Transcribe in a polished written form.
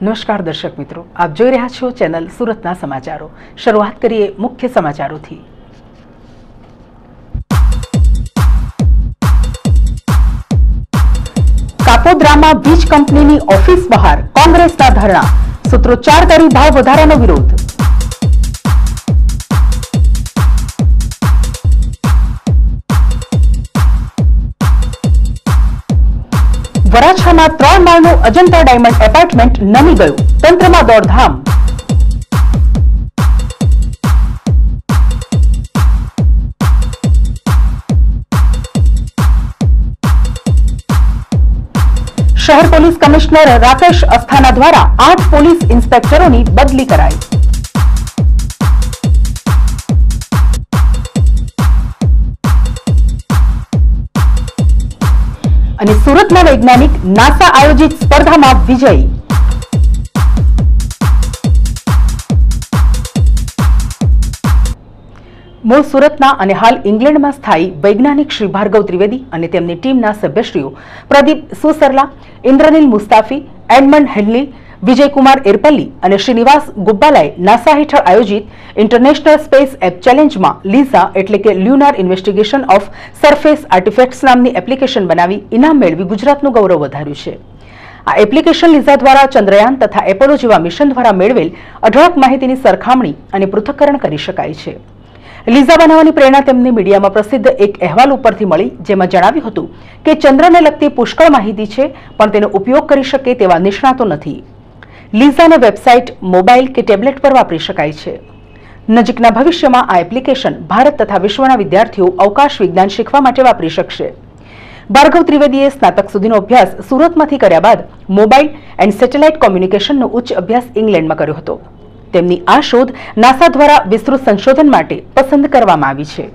નમસ્કાર દર્શક મિત્રો, આપ જોઈ રહ્યા છો ચેનલ સુરતના સમાચારો। શરૂઆત કરીએ મુખ્ય સમાચારોથી। કાપોદ્રામાં વીજ કંપનીની ઓફિસ બહાર કોંગ્રેસના ધરણા, સૂત્રોચ્ચાર કરી ભાવ વધારાનો વિરોધ। વરાછામાં 3 માળનું અજંતા ડાયમંડ એપાર્ટમેન્ટ નમી ગયું, તંત્રમાં દોડધામ। શહેર પોલીસ કમિશનર રાકેશ અસ્થાના દ્વારા 8 પોલીસ ઇન્સ્પેક્ટરોની બદલી કરાઈ। અને સુરતના વૈજ્ઞાનિક નાસા આયોજિત સ્પર્ધામાં વિજયી। મૂળ સુરતના અને હાલ ઇંગ્લેન્ડમાં સ્થાયી વૈજ્ઞાનિક શ્રી ભાર્ગવ ત્રિવેદી અને તેમની ટીમના સભ્યશ્રીઓ પ્રદીપ સુસરલા, ઇન્દ્રનીલ મુસ્તાફી, એડમંડ હેડલી, વિજયકુમાર એરપલ્લી અને શ્રીનિવાસ ગુબ્બાલાએ નાસા હેઠળ આયોજિત ઇન્ટરનેશનલ સ્પેસ એપ ચેલેન્જમાં લીઝા એટલે કે lunar investigation of surface artefacts નામની એપ્લિકેશન બનાવી ઇનામ મેળવી ગુજરાતનું ગૌરવ વધાર્યું છે। આ એપ્લિકેશન લીઝા દ્વારા ચંદ્રયાન તથા એપોલો જેવા મિશન દ્વારા મેળવેલ અઢળક માહિતીની સરખામણી અને પૃથ્થકરણ કરી શકાય છે। લીઝા બનાવવાની પ્રેરણા તેમને મીડિયામાં પ્રસિદ્ધ એક અહેવાલ ઉપરથી મળી, જેમાં જણાવ્યું હતું કે ચંદ્રને લગતી પુષ્કળ માહિતી છે, પણ તેનો ઉપયોગ કરી શકે તેવા નિષ્ણાતો નથી। લીઝાને વેબસાઇટ, મોબાઈલ કે ટેબ્લેટ પર વાપરી શકાય છે। નજીકના ભવિષ્યમાં આ એપ્લિકેશન ભારત તથા વિશ્વના વિદ્યાર્થીઓ અવકાશ વિજ્ઞાન શીખવા માટે વાપરી શકશે। ભાર્ગવ ત્રિવેદીએ સ્નાતક સુધીનો અભ્યાસ સુરતમાંથી કર્યા બાદ મોબાઈલ એન્ડ સેટેલાઇટ કોમ્યુનિકેશનનો ઉચ્ચ અભ્યાસ ઇંગ્લેન્ડમાં કર્યો હતો। તેમની આ શોધ નાસા દ્વારા વિસ્તૃત સંશોધન માટે પસંદ કરવામાં આવી છે।